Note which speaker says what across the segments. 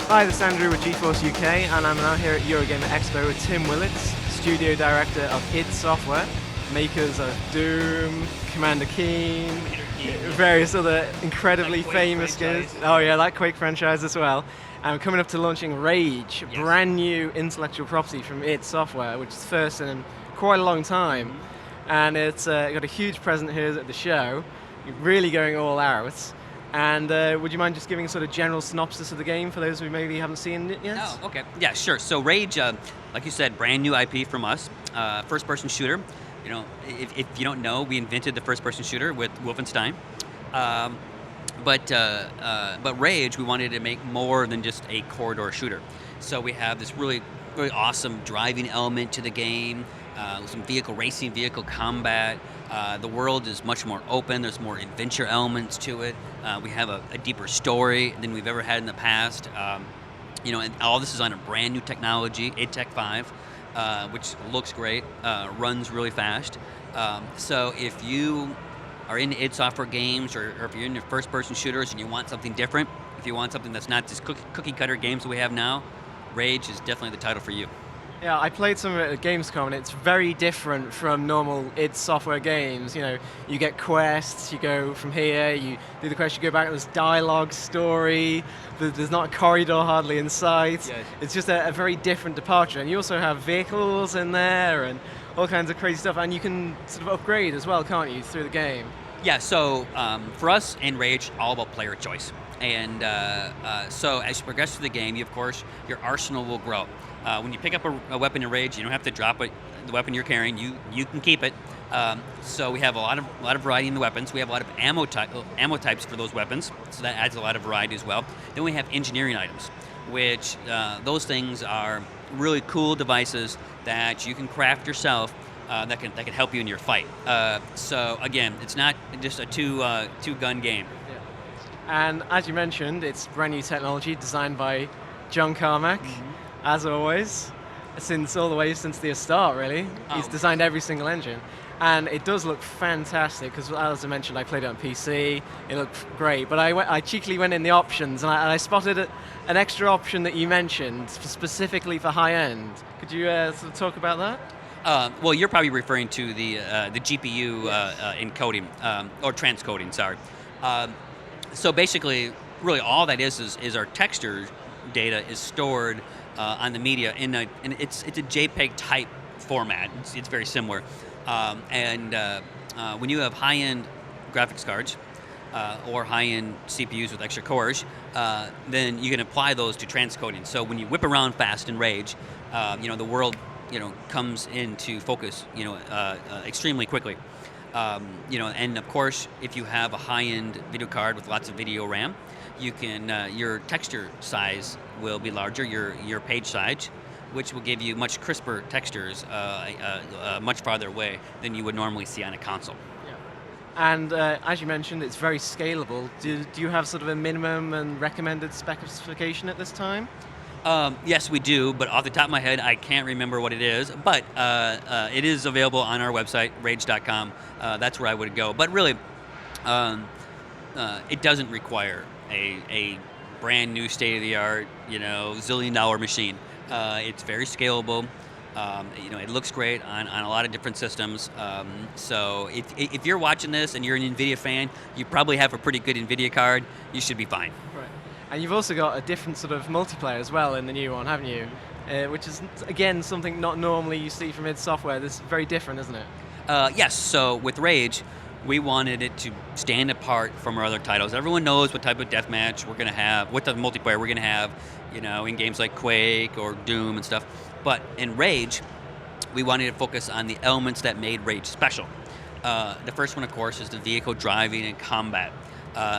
Speaker 1: Hi, this is Andrew with GeForce UK, and I'm now here at EuroGamer Expo with Tim Willits, Studio Director of id Software, makers of Doom, Commander Keen, various other incredibly famous games. Oh yeah, that Quake franchise as well. And coming up to launching Rage,
Speaker 2: Yes.
Speaker 1: brand new intellectual property from id Software, which is first in quite a long time. And it's got a huge present here at the show, really going all out. And would you mind just giving a sort of general synopsis of the game for those who maybe haven't seen it yet?
Speaker 2: Oh, okay. Yeah, sure. So Rage, like you said, brand new IP from us, first-person shooter. You know, if you don't know, we invented the first-person shooter with Wolfenstein. But Rage, we wanted to make more than just a corridor shooter. So we have this really awesome driving element to the game, some vehicle racing, vehicle combat. The world is much more open. There's more adventure elements to it. We have a deeper story than we've ever had in the past. You know, and all this is on a brand new technology, id Tech 5, which looks great, runs really fast. So if you are into id Software games, or if you're into first-person shooters and you want something different, if you want something that's not just cookie-cutter games that we have now, Rage is definitely the title for you.
Speaker 1: Yeah, I played some of it at Gamescom, and it's very different from normal id Software games. You know, you get quests, you go from here, you do the quest, you go back, there's dialogue, story, there's not a corridor hardly in sight.
Speaker 2: Yes.
Speaker 1: It's just a very different departure. And you also have vehicles in there, and all kinds of crazy stuff, and you can sort of upgrade as well, can't you, through the game?
Speaker 2: Yeah, so for us in Rage, all about player choice. And so as you progress through the game, of course, your arsenal will grow. When you pick up a weapon in Rage, you don't have to drop it, the weapon you're carrying. You can keep it. So we have a lot of variety in the weapons. We have a lot of ammo types for those weapons, so that adds a lot of variety as well. Then we have engineering items, which those things are really cool devices that you can craft yourself. That can help you in your fight. So again, it's not just a two-gun game.
Speaker 1: And as you mentioned, it's brand new technology designed by John Carmack, as always, since the start, really. He's designed every single engine. And it does look fantastic, because as I mentioned, I played it on PC, it looked great. But I cheekily went in the options, and I spotted an extra option that you mentioned, specifically for high-end. Could you sort of talk about that?
Speaker 2: Well, you're probably referring to the GPU encoding, or transcoding, sorry. So basically, really all that is our texture data is stored on the media and it's a JPEG type format. It's very similar. When you have high-end graphics cards or high-end CPUs with extra cores, then you can apply those to transcoding. So when you whip around fast in Rage, the world comes into focus extremely quickly. And of course, if you have a high-end video card with lots of video RAM, you can your texture size will be larger, your page size, which will give you much crisper textures much farther away than you would normally see on a console.
Speaker 1: Yeah. And as you mentioned, it's very scalable. Do you have sort of a minimum and recommended specification at this time?
Speaker 2: Yes, we do, but off the top of my head, I can't remember what it is. But it is available on our website, rage.com. That's where I would go. But really, it doesn't require a brand new state-of-the-art, zillion-dollar machine. It's very scalable. It looks great on a lot of different systems. So if you're watching this and you're an NVIDIA fan, you probably have a pretty good NVIDIA card. You should be fine.
Speaker 1: Right. And you've also got a different sort of multiplayer as well in the new one, haven't you? Which is, again, something not normally you see from id Software. This is very different, isn't it?
Speaker 2: Yes, so with Rage, we wanted it to stand apart from our other titles. Everyone knows what type of deathmatch we're going to have, what type of multiplayer we're going to have, in games like Quake or Doom and stuff. But in Rage, we wanted to focus on the elements that made Rage special. The first one, of course, is the vehicle driving and combat.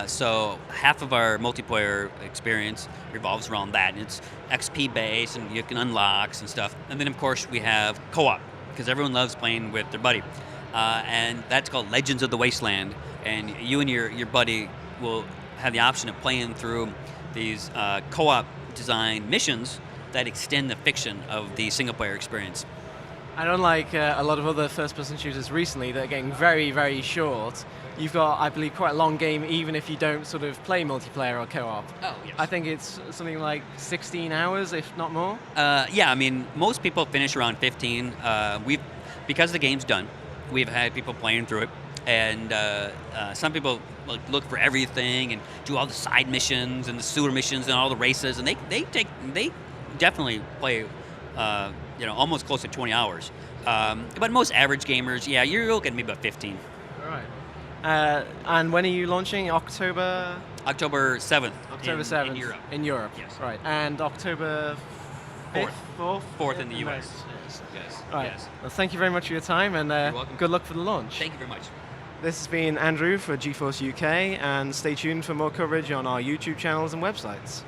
Speaker 2: So half of our multiplayer experience revolves around that. And it's XP based, and you can unlocks and stuff. And then, of course, we have co-op, because everyone loves playing with their buddy. And that's called Legends of the Wasteland. And you and your buddy will have the option of playing through these co-op design missions that extend the fiction of the single-player experience.
Speaker 1: And unlike a lot of other first-person shooters recently that are getting very, very short, you've got, I believe, quite a long game even if you don't sort of play multiplayer or co-op.
Speaker 2: Oh, yes.
Speaker 1: I think it's something like 16 hours, if not more.
Speaker 2: Yeah, I mean, most people finish around 15. Because the game's done, we've had people playing through it, and some people look for everything and do all the side missions and the sewer missions and all the races, and they definitely play, almost close to 20 hours. But most average gamers, yeah, you're looking at maybe about 15.
Speaker 1: All right. And when are you launching? October
Speaker 2: 7th.
Speaker 1: October 7th
Speaker 2: in Europe.
Speaker 1: In Europe.
Speaker 2: Yes.
Speaker 1: Right. And October 5th?
Speaker 2: 4th in the US.
Speaker 1: Yes.
Speaker 2: Yes.
Speaker 1: Right.
Speaker 2: Yes.
Speaker 1: Well, thank you very much for your time, and
Speaker 2: welcome.
Speaker 1: good luck for the launch.
Speaker 2: Thank you very much.
Speaker 1: This has been Andrew for GeForce UK, and stay tuned for more coverage on our YouTube channels and websites.